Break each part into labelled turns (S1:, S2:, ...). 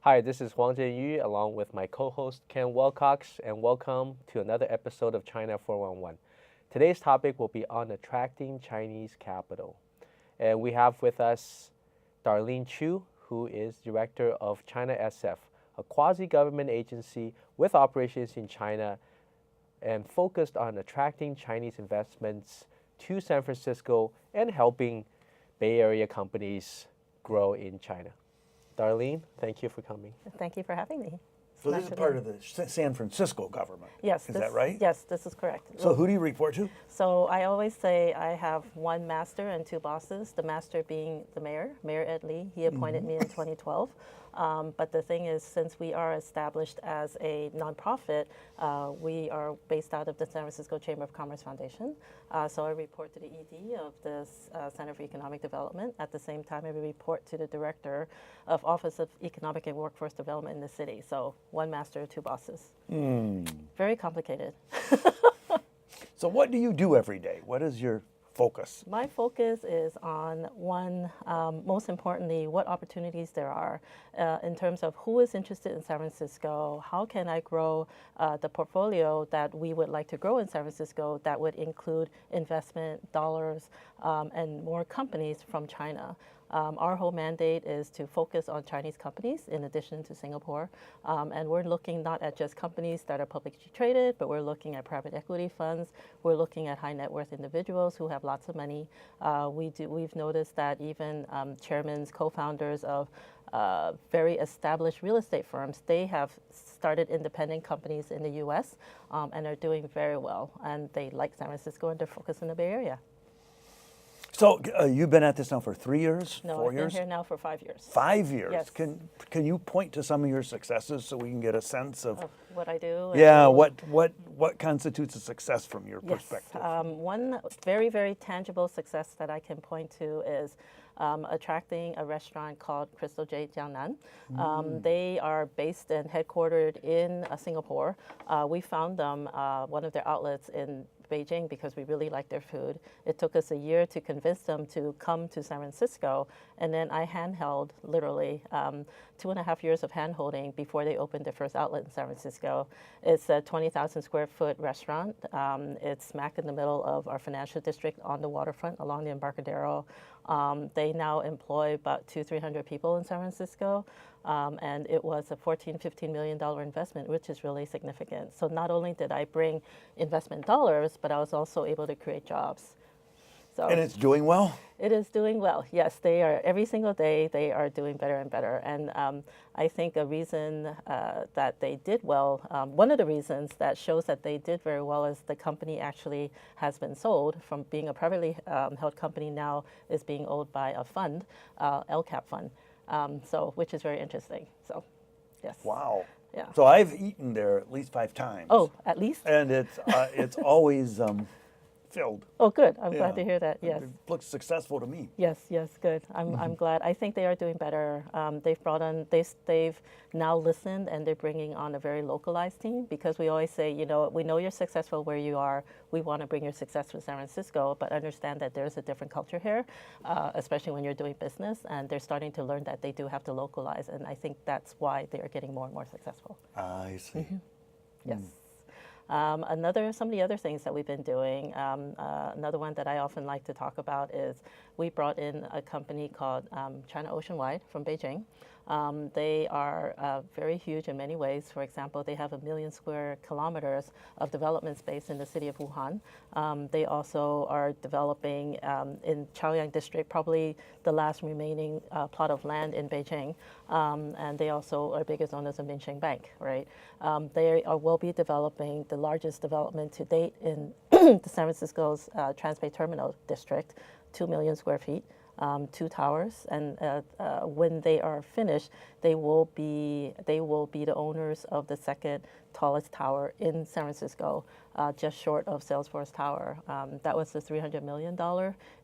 S1: Hi, this is Huang Jianyu along with my co-host Ken Wilcox, and welcome to another episode of China 411. Today's topic will be on attracting Chinese capital. And we have with us Darlene Chu, who is Director of China SF, a quasi-government agency with operations in China and focused on attracting Chinese investments to San Francisco and helping Bay Area companies grow in China. Darlene, thank you for coming.
S2: Thank you for having me.
S3: So this is part of the San Francisco government.
S2: Yes.
S3: Is that right?
S2: Yes, this is correct.
S3: So who do you report to?
S2: So I always say I have one master and two bosses, the master being the mayor, Mayor Ed Lee. He appointed me in 2012. But the thing is, since we are established as a nonprofit, we are based out of the San Francisco Chamber of Commerce Foundation. So I report to the ED of the Center for Economic Development. At the same time, I report to the Director of Office of Economic and Workforce Development in the city. So one master, two bosses. Very complicated.
S3: So what do you do every day? What is your focus?
S2: My focus is on one, most importantly, what opportunities there are in terms of who is interested in San Francisco, how can I grow the portfolio that we would like to grow in San Francisco that would include investment dollars and more companies from China. Our whole mandate is to focus on Chinese companies in addition to Singapore. And we're looking not at just companies that are publicly traded, but we're looking at private equity funds. We're looking at high net worth individuals who have lots of money. We've noticed that even chairmen, co-founders of very established real estate firms, they have started independent companies in the US and are doing very well. And they like San Francisco and they're focused in the Bay Area.
S3: So you've been at this now for 3 years,
S2: No,
S3: 4
S2: I've
S3: years?
S2: been here now for 5 years.
S3: 5 years.
S2: Yes.
S3: Can you point to some of your successes so we can get a sense of
S2: What I do.
S3: yeah,
S2: and
S3: what constitutes a success from your
S2: Yes.
S3: perspective?
S2: One very, very tangible success that I can point to is attracting a restaurant called Crystal Jade Jiangnan. They are based and headquartered in Singapore. We found them, one of their outlets in Beijing, because we really like their food. It took us a year to convince them to come to San Francisco, and then I handheld literally 2.5 years of handholding before they opened their first outlet in San Francisco. It's a 20,000 square foot restaurant. It's smack in the middle of our financial district on the waterfront along the Embarcadero. They now employ about 200-300 people in San Francisco. And it was a $14-15 million investment, which is really significant. So not only did I bring investment dollars, but I was also able to create jobs. So
S3: And it's doing well?
S2: it is doing well. Yes, they are. Every single day, they are doing better and better. And I think a reason that they did well, one of the reasons that shows that they did very well is the company actually has been sold from being a privately held company, now is being owned by a fund, LCAP fund. Which is very interesting. So, yes.
S3: Wow.
S2: Yeah.
S3: So I've eaten there at least 5 times.
S2: Oh, at least?
S3: And it's always filled.
S2: Oh, good. I'm glad
S3: Yeah.
S2: to hear that. Yes.
S3: It looks successful to me.
S2: Yes, good. I'm glad. I think they are doing better. They've brought on, they've now listened, and they're bringing on a very localized team, because we always say, we know you're successful where you are. We want to bring your success to San Francisco, but understand that there's a different culture here, especially when you're doing business, and they're starting to learn that they do have to localize, and I think that's why they are getting more and more successful.
S3: I see.
S2: Yes. Some of the other things that we've been doing, another one that I often like to talk about is we brought in a company called China Oceanwide from Beijing. They are very huge in many ways. For example, they have 1 million square kilometers of development space in the city of Wuhan. They also are developing in Chaoyang district, probably the last remaining plot of land in Beijing. And they also are biggest owners of Minsheng Bank, right? Will be developing the largest development to date in the San Francisco's Transbay Terminal district, 2 million square feet. 2 towers, and when they are finished, they will be the owners of the second tallest tower in San Francisco, just short of Salesforce Tower. That was the $300 million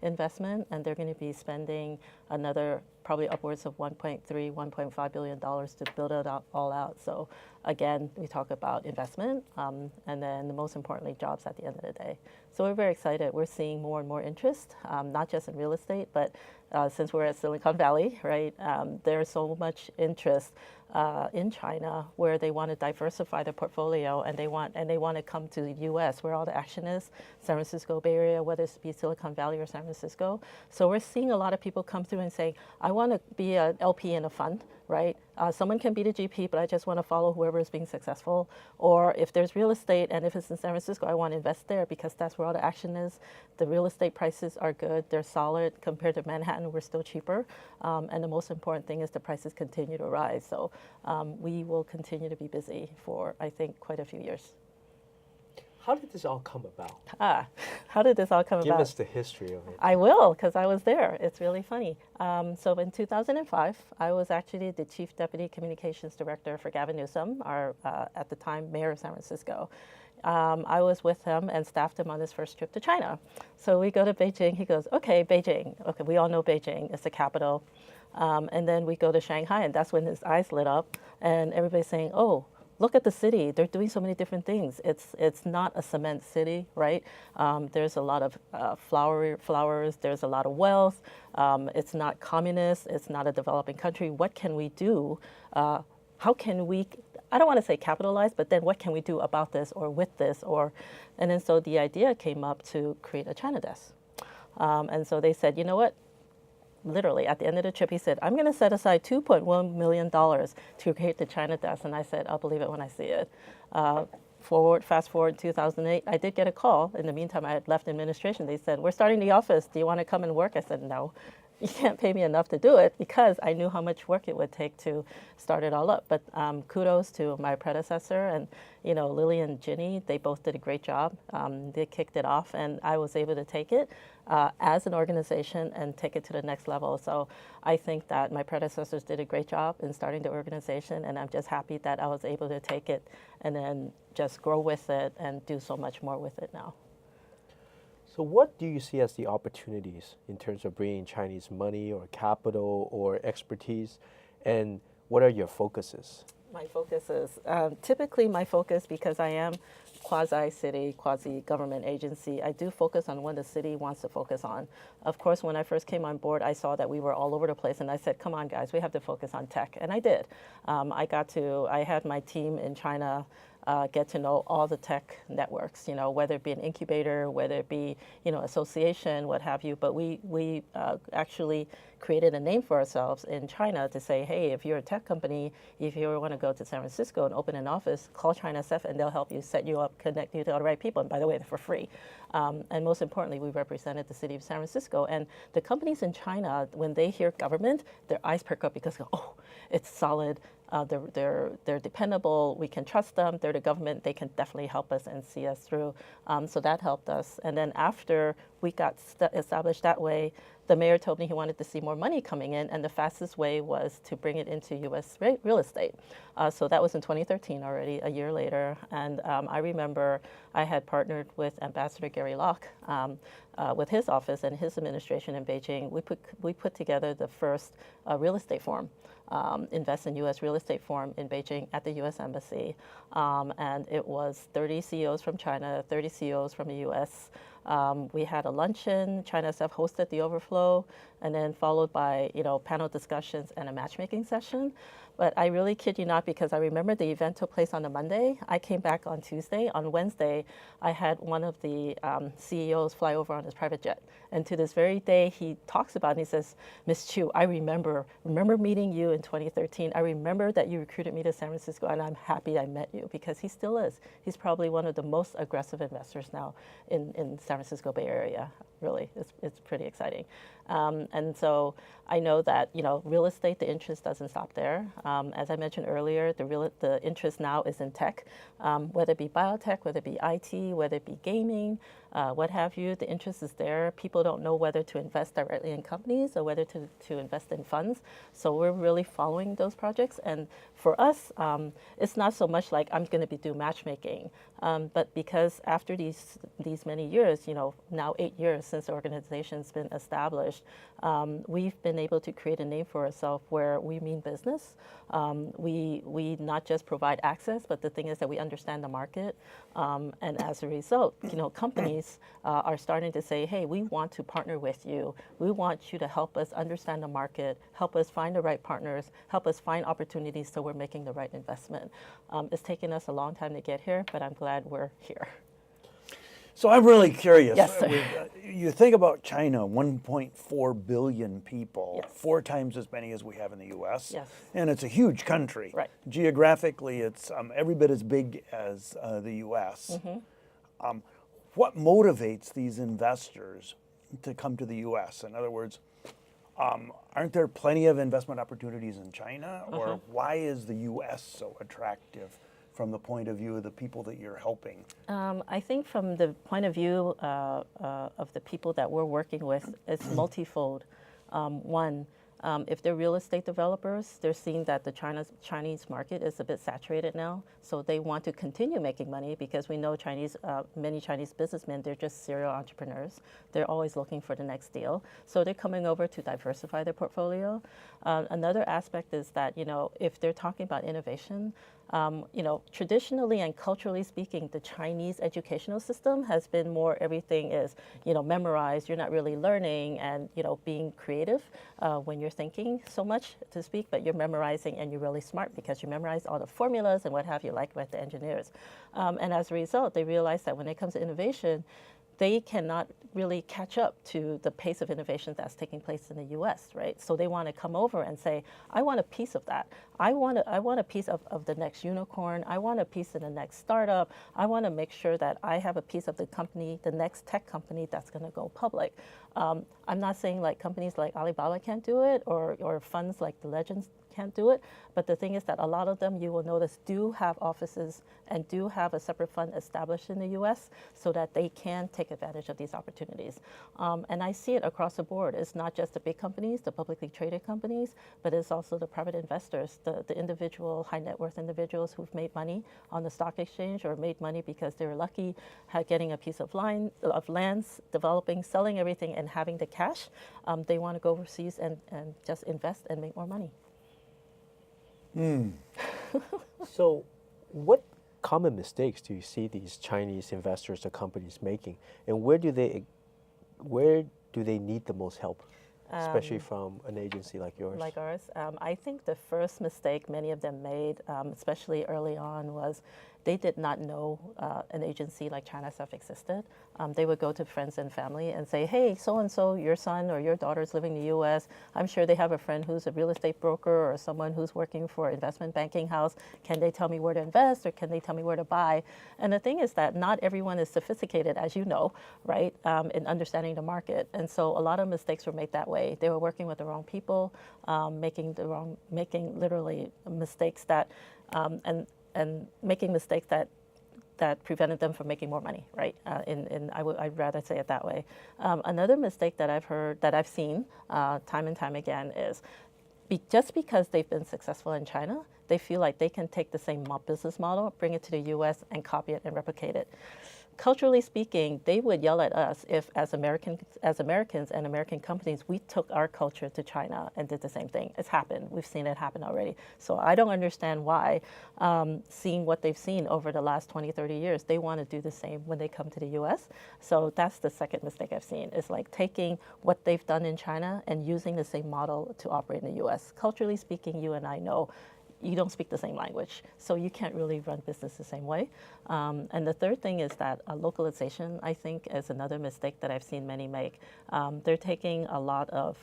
S2: investment, and they're going to be spending another probably upwards of $1.3-1.5 billion to build it all out. So again, we talk about investment, and then most importantly, jobs at the end of the day. So we're very excited. We're seeing more and more interest, not just in real estate, but since we're at Silicon Valley, right, there's so much interest in China where they want to diversify their portfolio and they want to come to the U.S. where all the action is, San Francisco Bay Area, whether it's be Silicon Valley or San Francisco. So we're seeing a lot of people come through and saying, I want to be an LP in a fund, right? Someone can be the GP, but I just want to follow whoever is being successful. Or if there's real estate and if it's in San Francisco, I want to invest there because that's where all the action is. The real estate prices are good, they're solid. Compared to Manhattan, we're still cheaper. And the most important thing is the prices continue to rise. So we will continue to be busy for, I think, quite a few years.
S1: How did this all come about?
S2: How did this all come
S1: Give
S2: about?
S1: us the history of it.
S2: I will, because I was there. It's really funny. So in 2005, I was actually the Chief Deputy Communications Director for Gavin Newsom, our, at the time, Mayor of San Francisco. I was with him and staffed him on his first trip to China. So we go to Beijing. He goes, okay, Beijing. Okay, we all know Beijing. It's the capital. And then we go to Shanghai, and that's when his eyes lit up. And everybody's saying, oh, look at the city. They're doing so many different things. It's not a cement city, right? There's a lot of flowers. There's a lot of wealth. It's not communist. It's not a developing country. What can we do? How can we, I don't want to say capitalize, but then what can we do about this or with this? And then so the idea came up to create a China desk. And so they said, you know what? Literally, at the end of the trip, he said, I'm going to set aside $2.1 million to create the China desk. And I said, I'll believe it when I see it. Fast forward 2008, I did get a call. In the meantime, I had left administration. They said, we're starting the office. Do you want to come and work? I said, no. You can't pay me enough to do it because I knew how much work it would take to start it all up. But kudos to my predecessor and, you know, Lily and Ginny. They both did a great job. They kicked it off, and I was able to take it as an organization and take it to the next level. So I think that my predecessors did a great job in starting the organization, and I'm just happy that I was able to take it and then just grow with it and do so much more with it now.
S1: So what do you see as the opportunities in terms of bringing Chinese money or capital or expertise, and what are your focuses?
S2: My focus is, typically my focus, because I am quasi-city, quasi-government agency, I do focus on what the city wants to focus on. Of course, when I first came on board, I saw that we were all over the place, and I said, come on, guys, we have to focus on tech, and I did. I had my team in China get to know all the tech networks, you know, whether it be an incubator, whether it be, you know, association, what have you. But we actually created a name for ourselves in China to say, hey, if you're a tech company, if you want to go to San Francisco and open an office, call China SF and they'll help you, set you up, connect you to all the right people. And by the way, they're for free. And most importantly, we represented the city of San Francisco. And the companies in China, when they hear government, their eyes perk up because, oh, it's solid. They're dependable. We can trust them. They're the government. They can definitely help us and see us through. So that helped us. And then after we got established that way, the mayor told me he wanted to see more money coming in, and the fastest way was to bring it into U.S. real estate. So that was in 2013 already, a year later. And I remember I had partnered with Ambassador Gary Locke with his office and his administration in Beijing. We put together the first real estate forum. Invest in U.S. Real Estate Forum in Beijing at the U.S. Embassy. And it was 30 CEOs from China, 30 CEOs from the U.S. We had a luncheon. China SF hosted the overflow, and then followed by, you know, panel discussions and a matchmaking session. But I really kid you not, because I remember the event took place on a Monday. I came back on Tuesday. On Wednesday, I had one of the CEOs fly over on his private jet. And to this very day, he talks about it, and he says, Ms. Chu, I remember meeting you in 2013. I remember that you recruited me to San Francisco, and I'm happy I met you, because he still is. He's probably one of the most aggressive investors now in San Francisco Bay Area. Really, it's pretty exciting. And so I know that, you know, real estate, the interest doesn't stop there. As I mentioned earlier, the interest now is in tech, whether it be biotech, whether it be IT, whether it be gaming, what have you. The interest is there. People don't know whether to invest directly in companies or whether to invest in funds. So we're really following those projects. And for us, it's not so much like I'm going to be doing matchmaking, but because after these many years, you know, now 8 years since the organization's been established, we've been able to create a name for ourselves where we mean business. We not just provide access, but the thing is that we understand the market. And as a result, you know, companies are starting to say, hey, we want want to partner with you. We want you to help us understand the market, help us find the right partners, help us find opportunities so we're making the right investment. It's taken us a long time to get here, but I'm glad we're here.
S3: So I'm really curious.
S2: Yes, sir.
S3: You think about China, 1.4 billion people,
S2: Yes.
S3: 4 times as many as we have in the U.S.
S2: Yes.
S3: And it's a huge country.
S2: Right.
S3: Geographically, it's every bit as big as the U.S.
S2: Mm-hmm.
S3: What motivates these investors to come to the U.S.? In other words, aren't there plenty of investment opportunities in China? Or why is the U.S. so attractive from the point of view of the people that you're helping?
S2: I think from the point of view of the people that we're working with, it's multifold. One, if they're real estate developers, they're seeing that the Chinese market is a bit saturated now, so they want to continue making money because we know many Chinese businessmen, they're just serial entrepreneurs. They're always looking for the next deal, so they're coming over to diversify their portfolio. Another aspect is that, if they're talking about innovation, traditionally and culturally speaking, the Chinese educational system has been more everything is, memorized. You're not really learning and, being creative when you're thinking so much to speak, but you're memorizing and you're really smart because you memorize all the formulas and what have you, like with the engineers. And as a result, they realize that when it comes to innovation, they cannot really catch up to the pace of innovation that's taking place in the U.S., right? So they want to come over and say, I want a piece of that. I want a piece of the next unicorn. I want a piece of the next startup. I want to make sure that I have a piece of the company, the next tech company that's going to go public. I'm not saying like companies like Alibaba can't do it or funds like the Legends can't do it, but the thing is that a lot of them, you will notice, do have offices and do have a separate fund established in the U.S. so that they can take advantage of these opportunities. And I see it across the board. It's not just the big companies, the publicly traded companies, but it's also the private investors, the individual high net worth individuals who've made money on the stock exchange or made money because they were lucky at getting a piece of lands, developing, selling everything, and having the cash. They want to go overseas and just invest and make more money.
S1: So, what common mistakes do you see these Chinese investors or companies making, and where do they need the most help, especially from an agency like yours?
S2: Like ours, I think the first mistake many of them made, especially early on, was they did not know an agency like ChinaSF existed. They would go to friends and family and say, hey, so-and-so, your son or your daughter is living in the U.S. I'm sure they have a friend who's a real estate broker or someone who's working for an investment banking house. Can they tell me where to invest or can they tell me where to buy? And the thing is that not everyone is sophisticated, as you know, right, in understanding the market. And so a lot of mistakes were made that way. They were working with the wrong people, making literally mistakes that, and making mistakes that prevented them from making more money, right? I'd rather say it that way. Another mistake that I've seen time and time again is just because they've been successful in China, they feel like they can take the same business model, bring it to the U.S. and copy it and replicate it. Culturally speaking, they would yell at us if, as Americans and American companies, we took our culture to China and did the same thing. It's happened. We've seen it happen already. So I don't understand why, seeing what they've seen over the last 20, 30 years, they want to do the same when they come to the U.S. So that's the second mistake I've seen, is like taking what they've done in China and using the same model to operate in the U.S. Culturally speaking, you and I know you don't speak the same language, so you can't really run business the same way. And the third thing is that localization, I think, is another mistake that I've seen many make. They're taking a lot of,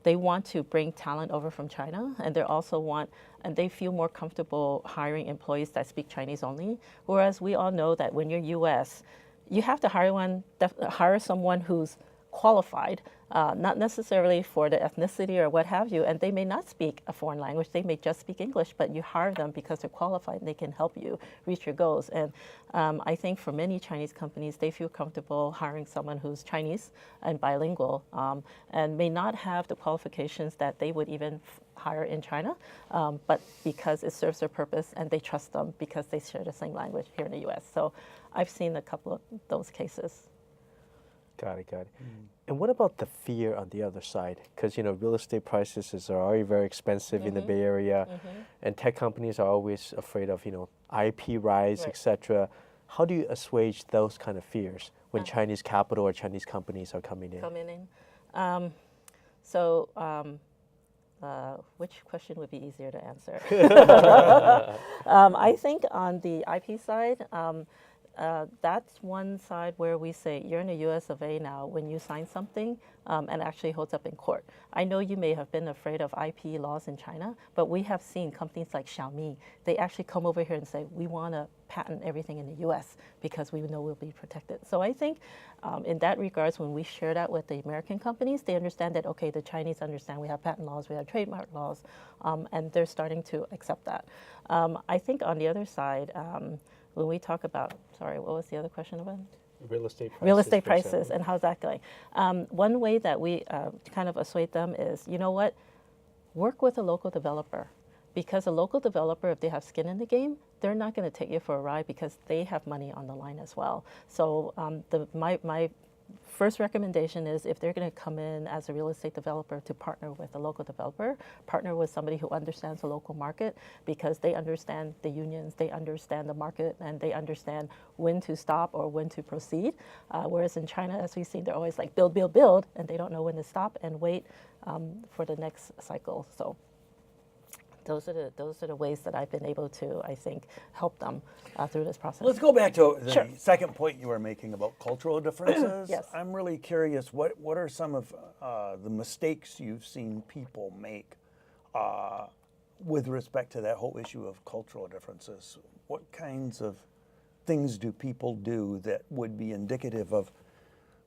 S2: they want to bring talent over from China, and and they feel more comfortable hiring employees that speak Chinese only, whereas we all know that when you're U.S., you have to hire someone who's qualified, not necessarily for the ethnicity or what have you, and they may not speak a foreign language, they may just speak English, but you hire them because they're qualified and they can help you reach your goals. And I think for many Chinese companies, they feel comfortable hiring someone who's Chinese and bilingual, and may not have the qualifications that they would even hire in China, but because it serves their purpose and they trust them because they share the same language here in the US. So I've seen a couple of those cases.
S1: Got it. And what about the fear on the other side? Because, real estate prices are already very expensive in the Bay Area, and tech companies are always afraid of, IP rise,
S2: Right.
S1: etc. How do you assuage those kind of fears when Chinese capital or Chinese companies are coming in?
S2: Coming in. So, which question would be easier to answer? I think on the IP side, that's one side where we say you're in the US of A now when you sign something and actually holds up in court. I know you may have been afraid of IP laws in China, but we have seen companies like Xiaomi, they actually come over here and say, we want to patent everything in the US because we know we'll be protected. So I think in that regards, when we share that with the American companies, they understand that, okay, the Chinese understand we have patent laws, we have trademark laws, and they're starting to accept that. I think on the other side, when we talk about, sorry, what was the other question about?
S1: Real estate prices.
S2: Real estate prices and how's that going? One way that we kind of assuade them is, you know what, work with a local developer. Because a local developer, if they have skin in the game, they're not going to take you for a ride because they have money on the line as well. So my first recommendation is if they're going to come in as a real estate developer to partner with a local developer, partner with somebody who understands the local market because they understand the unions, they understand the market, and they understand when to stop or when to proceed. Whereas in China, as we've seen, they're always like build, build, build, and they don't know when to stop and wait for the next cycle. So those are the ways that I've been able to, I think, help them through this process.
S3: Let's go back to the
S2: Sure.
S3: second point you were making about cultural differences.
S2: Yes.
S3: I'm really curious, what are some of the mistakes you've seen people make with respect to that whole issue of cultural differences? What kinds of things do people do that would be indicative of,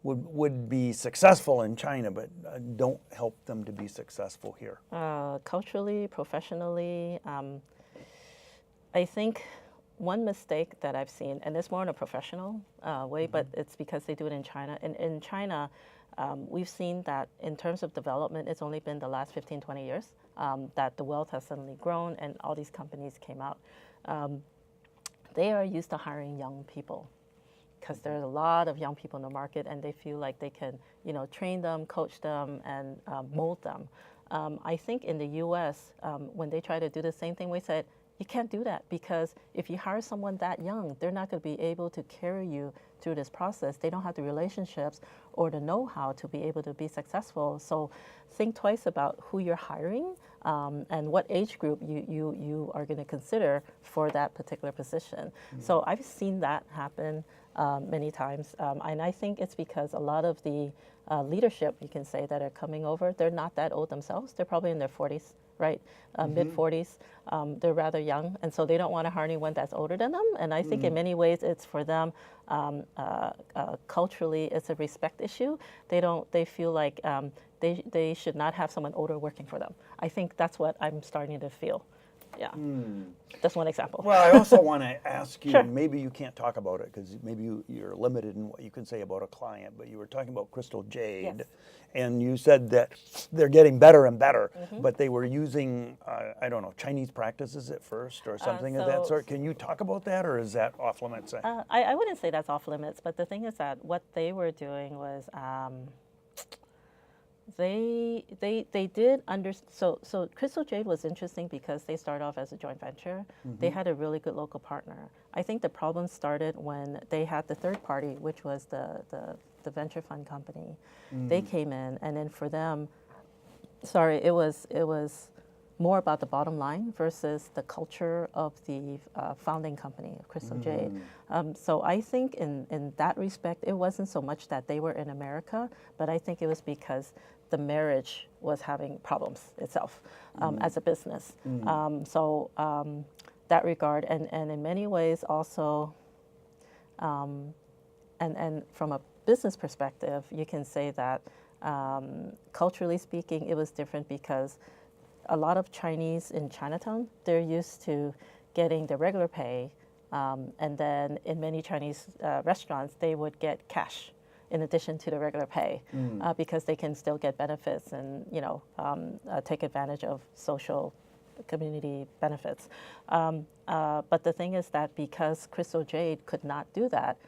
S3: would be successful in China, but don't help them to be successful here?
S2: Culturally, professionally, I think one mistake that I've seen, and it's more in a professional way, but it's because they do it in China. In China, we've seen that in terms of development, it's only been the last 15, 20 years that the wealth has suddenly grown and all these companies came out. They are used to hiring young people, because there's a lot of young people in the market and they feel like they can, train them, coach them, and mold them. I think in the US, when they try to do the same thing, we said, you can't do that because if you hire someone that young, they're not going to be able to carry you through this process. They don't have the relationships or the know-how to be able to be successful. So think twice about who you're hiring and what age group you are going to consider for that particular position. So I've seen that happen many times. And I think it's because a lot of the leadership, you can say, that are coming over, they're not that old themselves. They're probably in their 40s, right? Mid-40s. They're rather young, and so they don't want to hire anyone that's older than them. And I think in many ways it's for them, culturally, it's a respect issue. They feel like they should not have someone older working for them. I think that's what I'm starting to feel. Yeah, that's one example.
S3: Well, I also want to ask you,
S2: Sure.
S3: maybe you can't talk about it because maybe you're limited in what you can say about a client, but you were talking about Crystal Jade,
S2: Yes.
S3: and you said that they're getting better and better, but they were using, I don't know, Chinese practices at first or something of that
S2: so-
S3: sort. Can you talk about that, or is that off limits?
S2: I wouldn't say that's off limits, but the thing is that what they were doing was they did so Crystal Jade was interesting because they started off as a joint venture. They had a really good local partner. I think the problem started when they had the third party, which was the venture fund company. They came in, and then for them, it was more about the bottom line versus the culture of the founding company of Crystal Jade. So I think in that respect, it wasn't so much that they were in America, but I think it was because the marriage was having problems itself as a business. So that regard, and in many ways also, and from a business perspective, you can say that culturally speaking, it was different because a lot of Chinese in Chinatown, they're used to getting the regular pay, and then in many Chinese restaurants, they would get cash in addition to the regular pay because they can still get benefits and take advantage of social community benefits. But the thing is that because Crystal Jade could not do that,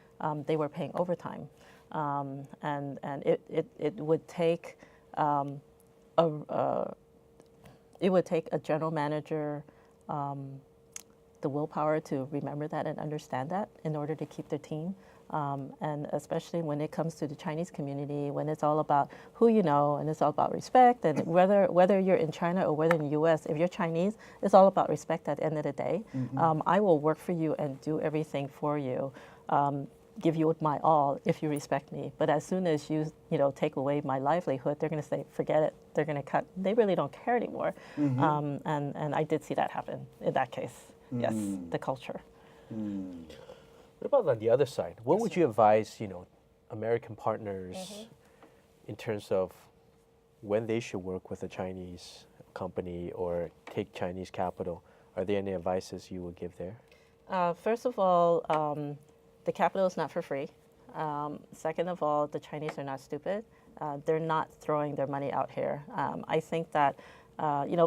S2: they were paying overtime, and it would take it would take a general manager the willpower to remember that and understand that in order to keep their team And especially when it comes to the Chinese community, when it's all about who you know and it's all about respect, and whether you're in China or whether in the U.S., if you're Chinese, it's all about respect at the end of the day. I will work for you and do everything for you. Give you my all if you respect me. But as soon as you take away my livelihood, they're going to say, forget it. They're going to cut. They really don't care anymore. And I did see that happen in that case. Yes, the culture.
S1: What about on the other side? What would you advise, American partners in terms of when they should work with a Chinese company or take Chinese capital? Are there any advices you would give there?
S2: First of all, the capital is not for free. Second of all, the Chinese are not stupid. They're not throwing their money out here. I think that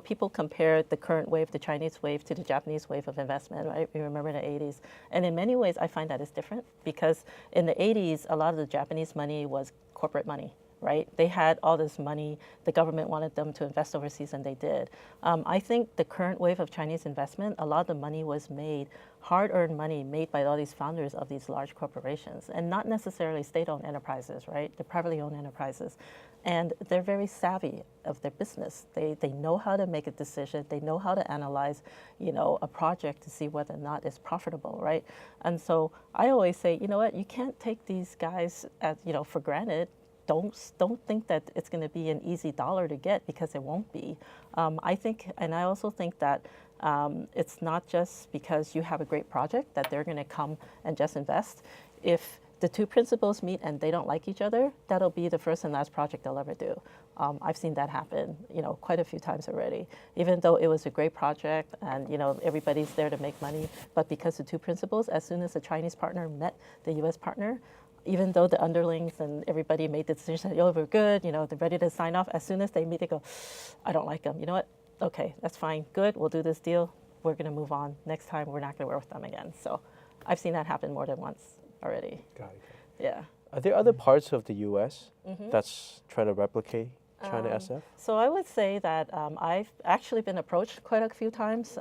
S2: people compare the current wave, the Chinese wave, to the Japanese wave of investment, right? We remember in the 80s. And in many ways, I find that it's different because in the 80s, a lot of the Japanese money was corporate money, right? They had all this money. The government wanted them to invest overseas, and they did. I think the current wave of Chinese investment, a lot of the money was made, hard-earned money made by all these founders of these large corporations, and not necessarily state-owned enterprises, right? They're privately owned enterprises. And they're very savvy of their business. They know how to make a decision. They know how to analyze, a project to see whether or not it's profitable, right? And so I always say, you know what, you can't take these guys as, for granted. Don't think that it's going to be an easy dollar to get, because it won't be. I also think that it's not just because you have a great project that they're going to come and just invest. If the two principals meet and they don't like each other, that'll be the first and last project they'll ever do. I've seen that happen, quite a few times already. Even though it was a great project and, everybody's there to make money, but because the two principals, as soon as the Chinese partner met the U.S. partner, even though the underlings and everybody made the decision, we're good, they're ready to sign off, as soon as they meet, they go, I don't like them. You know what? Okay, that's fine. Good. We'll do this deal. We're going to move on. Next time, we're not going to work with them again. So I've seen that happen more than once already.
S1: Got it.
S2: Yeah.
S1: Are there other parts of the U.S. that's trying to replicate China SF?
S2: So I would say that I've actually been approached quite a few times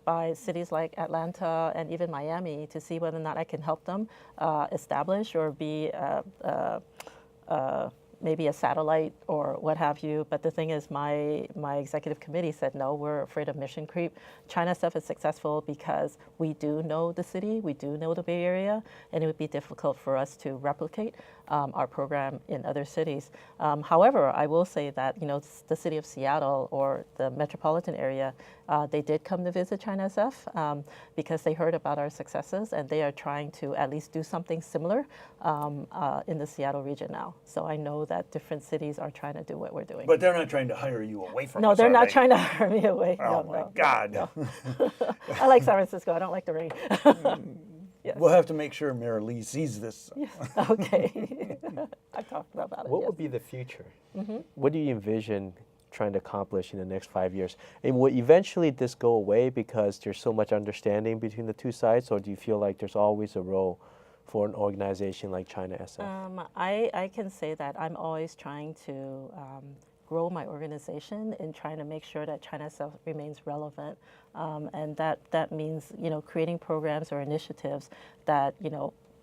S2: by cities like Atlanta and even Miami to see whether or not I can help them establish or be maybe a satellite or what have you. But the thing is, my executive committee said, no, we're afraid of mission creep. China SF is successful because we do know the city, we do know the Bay Area, and it would be difficult for us to replicate our program in other cities. However, I will say that, the city of Seattle or the metropolitan area, they did come to visit China SF because they heard about our successes, and they are trying to at least do something similar in the Seattle region now. So I know that different cities are trying to do what we're doing.
S3: But they're not trying to hire you away from us.
S2: No, they're not
S3: they?
S2: trying to hire me away.
S3: Oh,
S2: no,
S3: my
S2: no,
S3: God.
S2: no. I like San Francisco. I don't like the rain. Yes.
S3: We'll have to make sure Mayor Lee sees this.
S2: Okay. I talked about it.
S1: What
S2: yes.
S1: would be the future? What do you envision trying to accomplish in the next 5 years? And will eventually this go away because there's so much understanding between the two sides, or do you feel like there's always a role for an organization like China SF?
S2: I can say that I'm always trying to grow my organization and trying to make sure that China SF remains relevant. And that means, creating programs or initiatives that,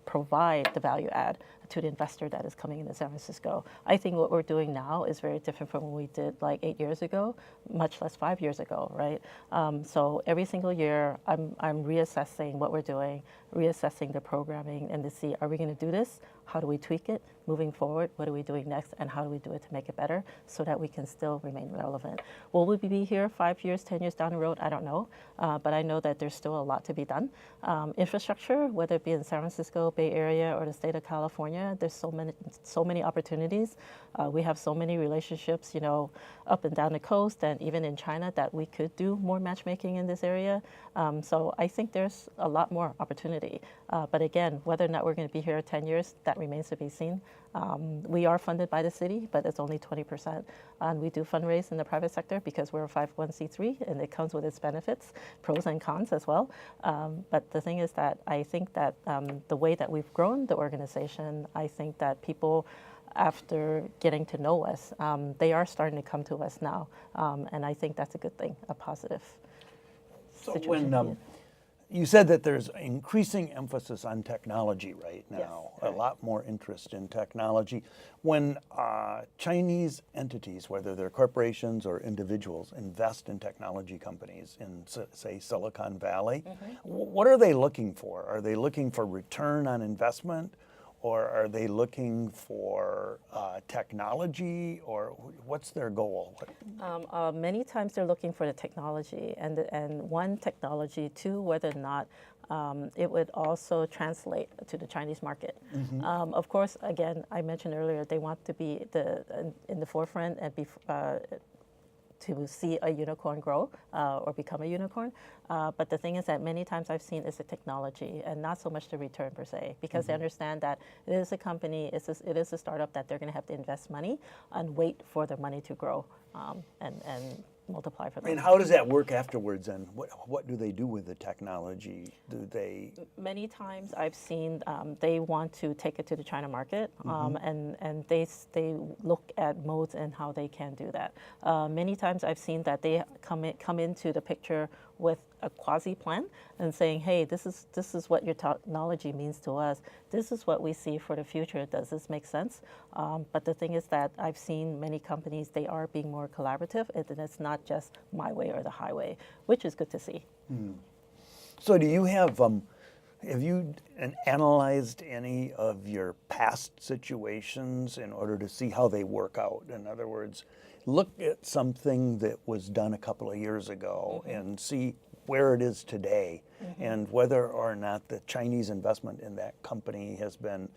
S2: provide the value add to the investor that is coming into San Francisco. I think what we're doing now is very different from what we did like 8 years ago, much less 5 years ago, right? So every single year, I'm reassessing what we're doing, reassessing the programming, and to see, are we going to do this? How do we tweak it moving forward? What are we doing next? And how do we do it to make it better so that we can still remain relevant? Will we be here 5 years, 10 years down the road? I don't know. But I know that there's still a lot to be done. Infrastructure, whether it be in San Francisco, Bay Area, or the state of California, there's so many opportunities. We have so many relationships, up and down the coast and even in China that we could do more matchmaking in this area. So I think there's a lot more opportunity. But again, whether or not we're going to be here 10 years, that remains to be seen. We are funded by the city, but it's only 20%. And we do fundraise in the private sector because we're a 501c3, and it comes with its benefits, pros and cons as well. But the thing is that I think that the way that we've grown the organization, I think that people, after getting to know us, they are starting to come to us now. And I think that's a good thing, a positive
S3: So
S2: situation.
S3: you said that there's increasing emphasis on technology right now,
S2: Yes,
S3: a
S2: correct.
S3: lot more interest in technology. When Chinese entities, whether they're corporations or individuals, invest in technology companies in, say, Silicon Valley, what are they looking for? Are they looking for return on investment? Or are they looking for technology, or what's their goal?
S2: Many times they're looking for the technology, and one technology, two, whether or not it would also translate to the Chinese market. Of course, again, I mentioned earlier, they want to be in the forefront and be to see a unicorn grow or become a unicorn. But the thing is that many times I've seen is the technology and not so much the return per se, because they understand that it is a company, it is a startup that they're going to have to invest money and wait for the money to grow and multiply for them.
S3: And how does that work afterwards? And what do they do with the technology? Do they?
S2: Many times I've seen they want to take it to the China market, and they look at modes and how they can do that. Many times I've seen that they come into the picture with a quasi plan and saying, hey, this is what your technology means to us. This is what we see for the future. Does this make sense? But the thing is that I've seen many companies, they are being more collaborative, and it's not just my way or the highway, which is good to see.
S3: So do you have you analyzed any of your past situations in order to see how they work out? In other words, look at something that was done a couple of years ago and see where it is today and whether or not the Chinese investment in that company has been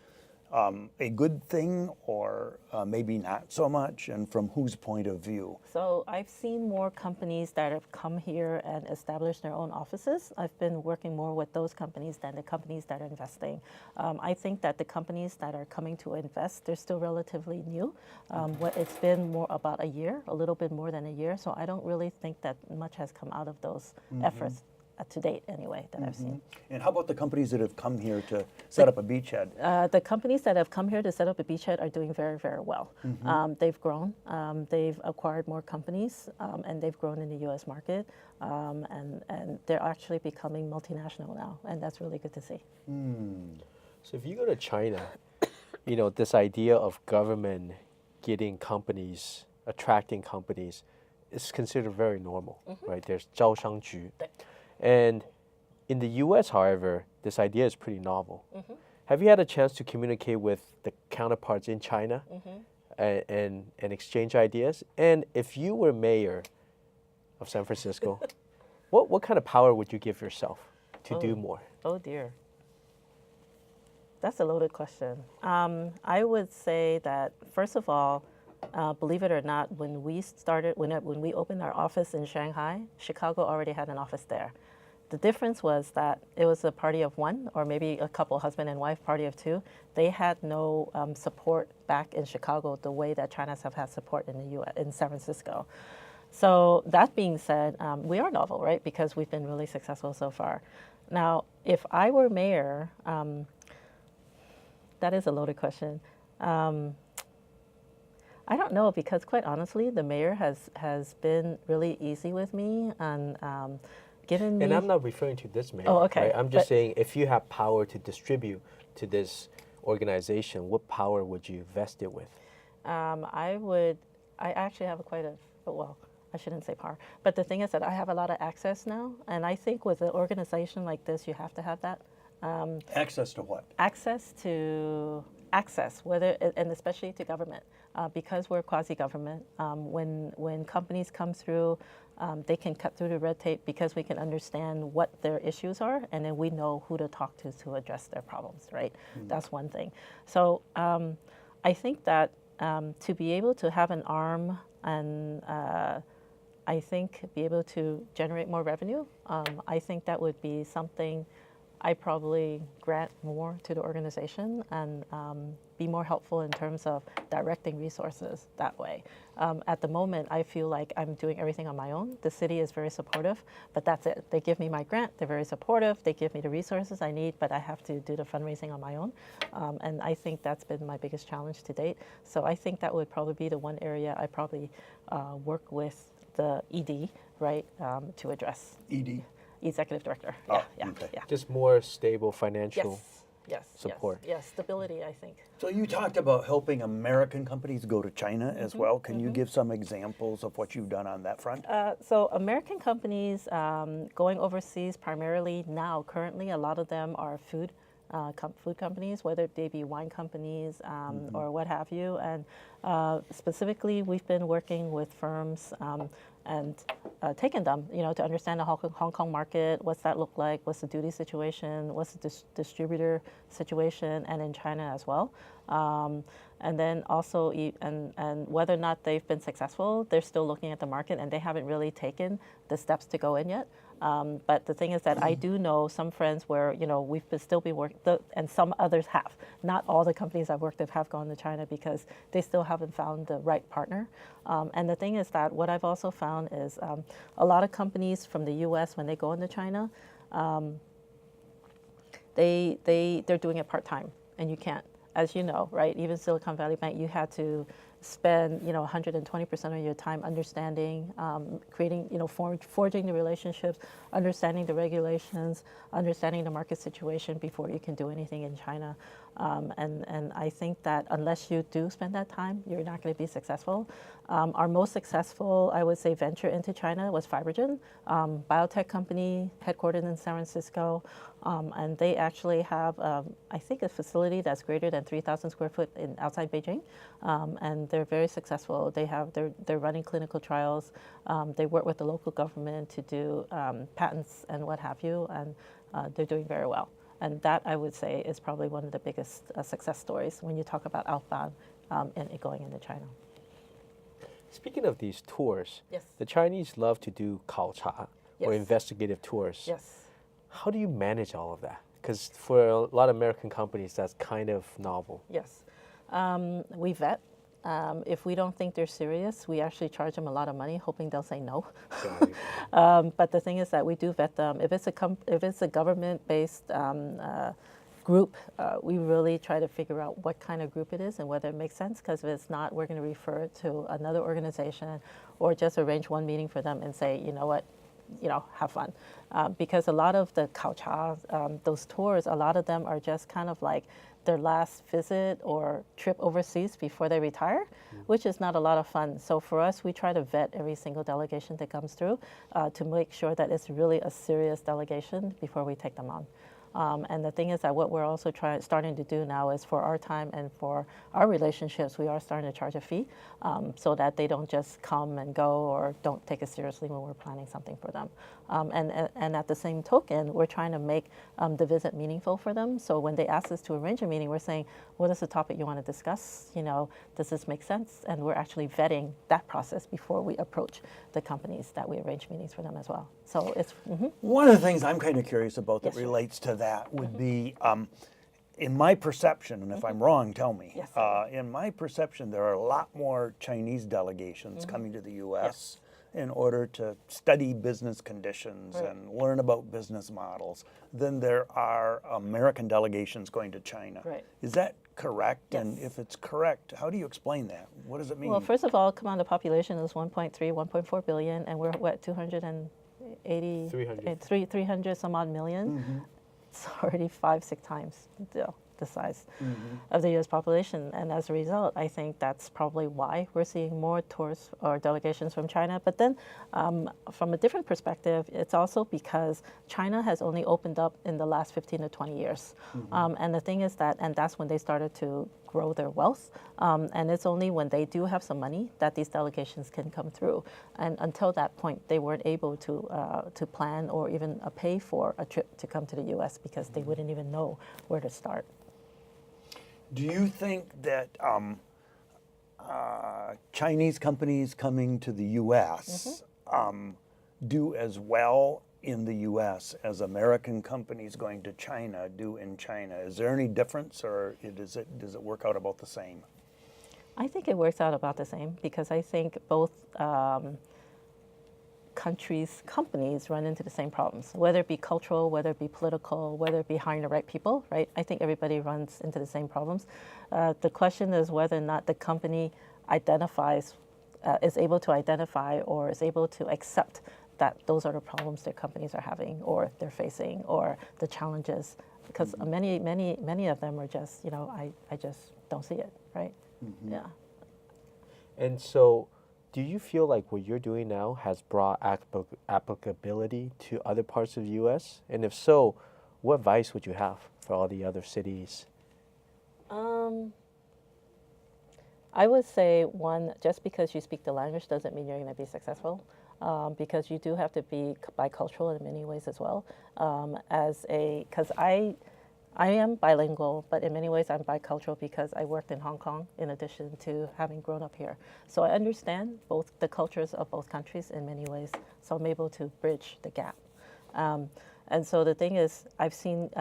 S3: a good thing or maybe not so much, and from whose point of view?
S2: So I've seen more companies that have come here and established their own offices. I've been working more with those companies than the companies that are investing. I think that the companies that are coming to invest, they're still relatively new. It's been more about a year, a little bit more than a year. So I don't really think that much has come out of those efforts to date anyway that I've seen.
S3: And how about the companies that have come here to set up a beachhead?
S2: The companies that have come here to set up a beachhead are doing very, very well. They've grown, they've acquired more companies, and they've grown in the U.S. market, and they're actually becoming multinational now, and that's really good to see.
S1: So if you go to China, this idea of government getting companies, attracting companies, is considered very normal, right? There's 招商局. And in the U.S., however, this idea is pretty novel. Have you had a chance to communicate with the counterparts in China and exchange ideas? And if you were mayor of San Francisco, what kind of power would you give yourself to do more?
S2: Oh dear. That's a loaded question. I would say that, first of all, believe it or not, when we opened our office in Shanghai, Chicago already had an office there. The difference was that it was a party of one, or maybe a couple, husband and wife, party of two. They had no support back in Chicago the way that China's have had support in the U.S., in San Francisco. So that being said, we are novel, right? Because we've been really successful so far. Now, if I were mayor, that is a loaded question. I don't know, because quite honestly, the mayor has been really easy with me and given me.
S1: And I'm not referring to this mayor.
S2: Oh, okay.
S1: Right? I'm just saying, if you have power to distribute to this organization, what power would you vest it with?
S2: I actually have well, I shouldn't say power, but the thing is that I have a lot of access now, and I think with an organization like this, you have to have that.
S3: Access to what?
S2: Access, and especially to government, because we're quasi-government. When companies come through, they can cut through the red tape because we can understand what their issues are, and then we know who to talk to address their problems, right? That's one thing. So I think that to be able to have an arm and I think be able to generate more revenue, I think that would be something I probably grant more to the organization and be more helpful in terms of directing resources that way. At the moment, I feel like I'm doing everything on my own. The city is very supportive, but that's it. They give me my grant, they're very supportive, they give me the resources I need, but I have to do the fundraising on my own. And I think that's been my biggest challenge to date. So I think that would probably be the one area I probably work with the ED, right, to address.
S3: ED.
S2: executive director.
S3: Oh,
S2: Yeah, yeah,
S3: okay.
S2: yeah.
S1: Just more stable financial.
S2: Yes,
S1: support.
S2: Yes, stability, I think.
S3: So you talked about helping American companies go to China as well. Can you give some examples of what you've done on that front?
S2: So American companies going overseas primarily now, currently, a lot of them are food companies, whether they be wine companies or what have you. And specifically, we've been working with firms and taken them, to understand the Hong Kong market. What's that look like? What's the duty situation? What's the distributor situation? And in China as well. And then also, and whether or not they've been successful, they're still looking at the market and they haven't really taken the steps to go in yet. But the thing is that I do know some friends where, we've still been working, and some others have. Not all the companies I've worked with have gone to China because they still haven't found the right partner. And the thing is that what I've also found is a lot of companies from the US, when they go into China, they're doing it part-time, and you can't. As you know, right? Even Silicon Valley Bank, you had to spend 120% of your time understanding, creating, forging the relationships, understanding the regulations, understanding the market situation before you can do anything in China. And I think that unless you do spend that time, you're not going to be successful. Our most successful, I would say, venture into China was FibroGen, biotech company headquartered in San Francisco. And they actually have, I think, a facility that's greater than 3,000 square foot outside Beijing. And they're very successful. They're running clinical trials. They work with the local government to do patents and what have you. And they're doing very well. And that, I would say, is probably one of the biggest success stories when you talk about outbound and going into China.
S1: Speaking of these tours,
S2: Yes.
S1: the Chinese love to do 考察 or
S2: Yes.
S1: investigative tours.
S2: Yes.
S1: How do you manage all of that? Because for a lot of American companies, that's kind of novel.
S2: Yes. We vet. If we don't think they're serious, we actually charge them a lot of money, hoping they'll say no. But the thing is that we do vet them. If it's a government-based group, we really try to figure out what kind of group it is and whether it makes sense. Because if it's not, we're going to refer it to another organization, or just arrange one meeting for them and say, you know what, have fun. Because a lot of the 考察, those tours, a lot of them are just kind of like their last visit or trip overseas before they retire, which is not a lot of fun. So for us, we try to vet every single delegation that comes through to make sure that it's really a serious delegation before we take them on. And the thing is that what we're also starting to do now is for our time and for our relationships, we are starting to charge a fee so that they don't just come and go or don't take it seriously when we're planning something for them. And at the same token, we're trying to make the visit meaningful for them. So when they ask us to arrange a meeting, we're saying, what is the topic you want to discuss? Does this make sense? And we're actually vetting that process before we approach the companies that we arrange meetings for them as well. So it's
S3: One of the things I'm kind of curious about that
S2: Yes, sir.
S3: relates to that would be, in my perception, and if I'm wrong, tell me.
S2: Yes, sir.
S3: In my perception, there are a lot more Chinese delegations coming to the U.S. in order to study business conditions
S2: Right.
S3: and learn about business models than there are American delegations going to China.
S2: Right.
S3: Is that correct? And
S2: Yes.
S3: if it's correct, how do you explain that? What does it mean?
S2: Well, first of all, come on, the population is 1.3, 1.4 billion, and we're what, 300 some odd million. It's already 5-6 times the size of the U.S. population, and as a result, I think that's probably why we're seeing more tours or delegations from China. But then, from a different perspective, it's also because China has only opened up in the last 15 to 20 years, and the thing is that, and that's when they started to grow their wealth, and it's only when they do have some money that these delegations can come through. And until that point, they weren't able to plan or even pay for a trip to come to the U.S. because they wouldn't even know where to start.
S3: Do you think that Chinese companies coming to the U.S. Do as well in the U.S. as American companies going to China do in China? Is there any difference, or does it work out about the same?
S2: I think it works out about the same because I think both companies run into the same problems, whether it be cultural, whether it be political, whether it be hiring the right people, right? I think everybody runs into the same problems. The question is whether or not the company is able to identify or is able to accept that those are the problems their companies are having or they're facing or the challenges. Because many of them are just, I just don't see it, right? Yeah.
S1: And so, do you feel like what you're doing now has broad applicability to other parts of the U.S.? And if so, what advice would you have for all the other cities?
S2: I would say, one, just because you speak the language doesn't mean you're going to be successful, because you do have to be bicultural in many ways as well. Because I am bilingual, but in many ways I'm bicultural because I worked in Hong Kong in addition to having grown up here. So I understand both the cultures of both countries in many ways, so I'm able to bridge the gap. And so the thing is, I've seen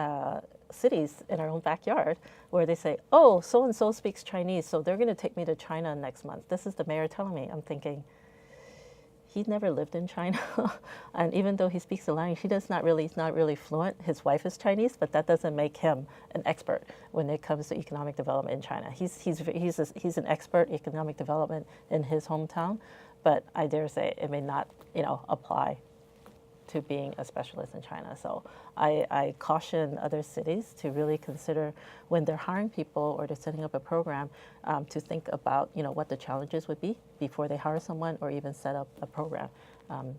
S2: cities in our own backyard where they say, oh, so-and-so speaks Chinese, so they're going to take me to China next month. This is the mayor telling me. I'm thinking, he never lived in China. And even though he speaks the language, he's not really fluent. His wife is Chinese, but that doesn't make him an expert when it comes to economic development in China. He's an expert economic development in his hometown, but I dare say it may not, apply to being a specialist in China. So I caution other cities to really consider when they're hiring people or they're setting up a program, to think about what the challenges would be before they hire someone or even set up a program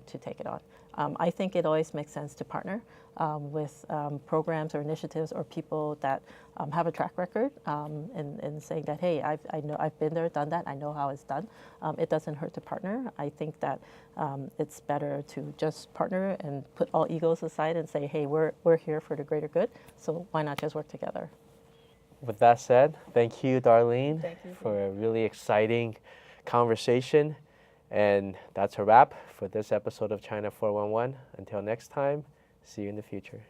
S2: to take it on. I think it always makes sense to partner with programs or initiatives or people that have a track record in saying that, hey, I've been there, done that, I know how it's done. It doesn't hurt to partner. I think that it's better to just partner and put all egos aside and say, hey, we're here for the greater good, so why not just work together?
S1: With that said, thank you, Darlene,
S2: Thank you.
S1: for a really exciting conversation. And that's a wrap for this episode of China 411. Until next time, see you in the future.